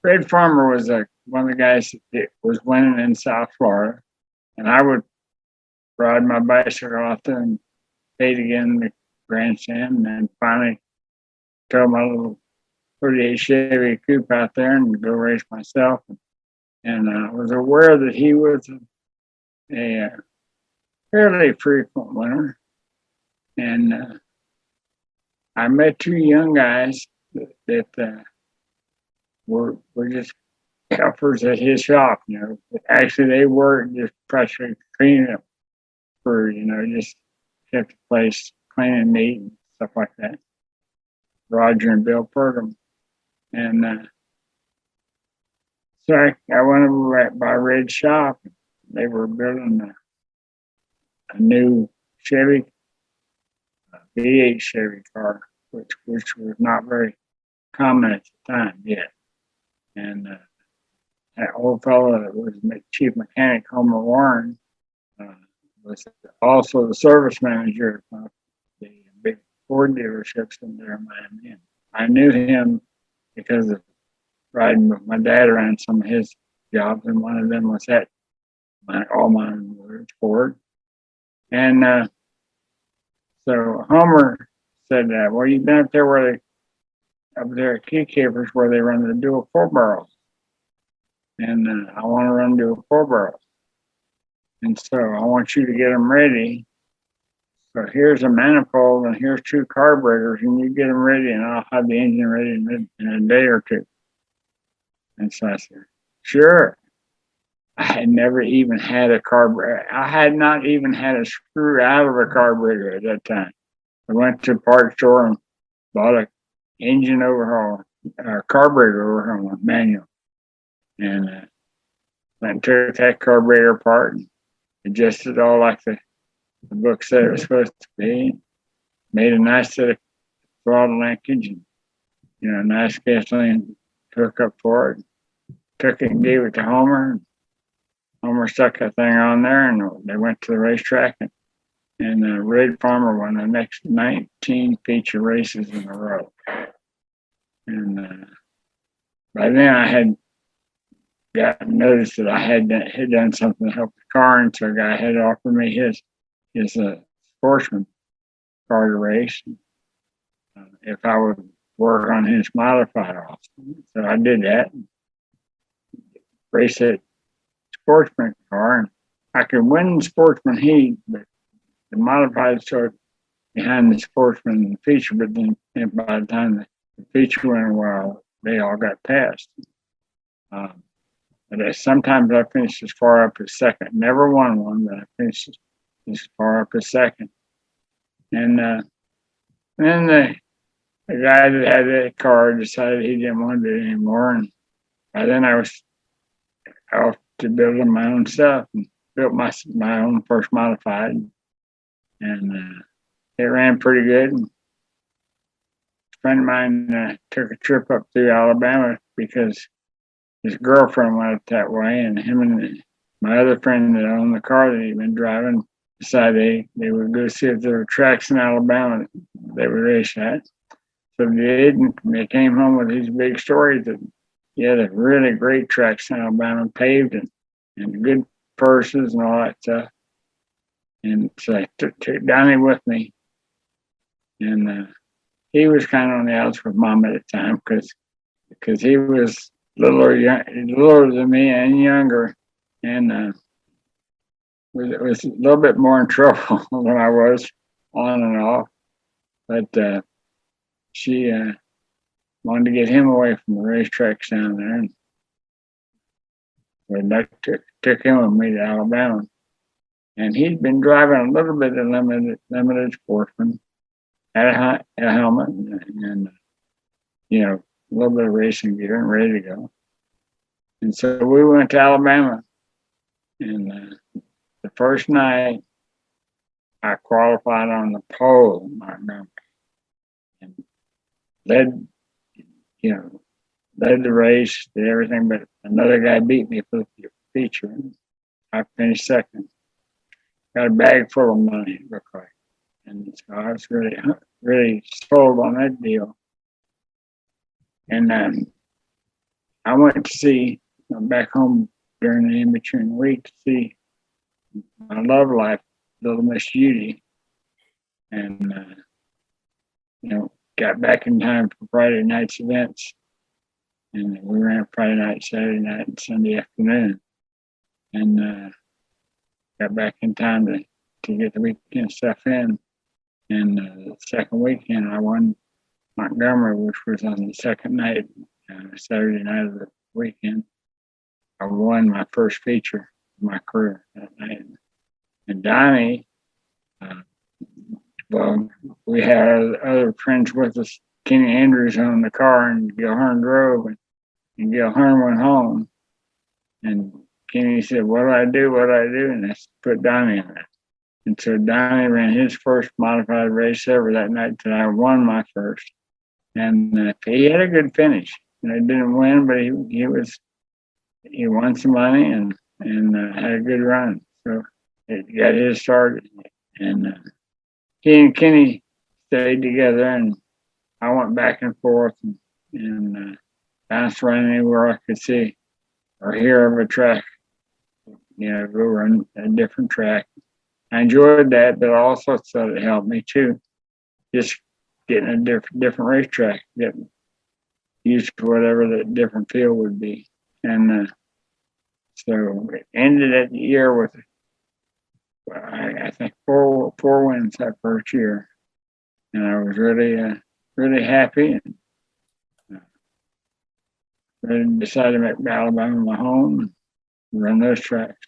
Red Farmer was one of the guys that was winning in South Florida, and I would ride my bicycle out there and skate again in the grandstand, and then finally tow my little 38 Chevy coupe out there and go race myself. And I was aware that he was a fairly frequent winner. And I met two young guys that were just helpers at his shop. Actually, they were just practically cleaning up for, just kept the place clean and neat and stuff like that. Roger and Bill Pergam. And so I went over by Red's shop. They were building a new Chevy, V8 Chevy car, which was not very common at the time yet. And that old fellow that was chief mechanic, Homer Warren, was also the service manager of the big Ford dealerships in there in Miami. And I knew him because of riding with my dad around some of his jobs, and one of them was at all mine were Ford. And so Homer said, well, you've been up there up there at Key Capers where they run the dual 4-barrels. And I want to run dual 4-barrels. And so I want you to get them ready. So here's a manifold and here's 2 carburetors, and you get them ready, and I'll have the engine ready in a day or 2. And so I said, sure. I had never even had a carburetor. I had not even had a screw out of a carburetor at that time. I went to the parts store and bought an engine overhaul, carburetor overhaul manual. And I took that carburetor apart and adjusted it all like the book said it was supposed to be. Made a nice set of throttle linkage and, a nice gasoline hookup for it. Took it and gave it to Homer. Homer stuck that thing on there, and they went to the racetrack. And Red Farmer won the next 19 feature races in a row. And by then I had gotten noticed that I had done something to help the car, and so a guy had offered me his sportsman car to race if I would work on his modified Austin. So I did that. Race that sportsman car, and I could win the sportsman heat, but the modified started behind the sportsman and the feature. But then by the time the feature went a while, they all got passed. But sometimes I finished as far up as second. Never won one, but I finished as far up as second. And then the guy that had that car decided he didn't want to do it anymore, and by then I was off to building my own stuff and built my own first modified, and it ran pretty good. And a friend of mine took a trip up through Alabama because his girlfriend went up that way, and him and my other friend that owned the car that he'd been driving decided they would go see if there were tracks in Alabama that they would race at. So they did, and they came home with these big stories that the really great tracks in Alabama, paved and good purses and all that stuff. And so I took Donnie with me, and he was kind of on the outs with Mom at the time because he was littler than me and younger, and was a little bit more in trouble than I was on and off. But she wanted to get him away from the racetracks down there, and I took him with me to Alabama. And he'd been driving a little bit of limited sportsman, had a helmet, and a little bit of racing gear and ready to go. And so we went to Alabama, and the first night I qualified on the pole, I remember, and led the race, did everything, but another guy beat me for the feature, and I finished second. Got a bag full of money, it looked like. And so I was really sold on that deal. And I went to see back home during the in-between week to see my love life, little Miss Judy, and got back in time for Friday night's events, and we ran Friday night, Saturday night, and Sunday afternoon, and got back in time to get the weekend stuff in. And the second weekend, I won Montgomery, which was on the second night, Saturday night of the weekend. I won my first feature of my career that night. And Donnie, well, we had other friends with us. Kenny Andrews owned the car, and Gil Hearn drove, and Gil Hearn went home. And Kenny said, "What do I do? What do I do?" And I put Donnie in it. And so Donnie ran his first modified race ever that night that I won my first. And he had a good finish. I didn't win, but he won some money and had a good run. So it got his start. And he and Kenny stayed together, and I went back and forth and bounced around anywhere I could see or hear of a track. We were on a different track. I enjoyed that, but I also thought it helped me too. Just getting a different racetrack, getting used to whatever the different field would be. And so it ended that year with, I think, four wins that first year. And I was really happy, and really decided to make Alabama my home and run those tracks.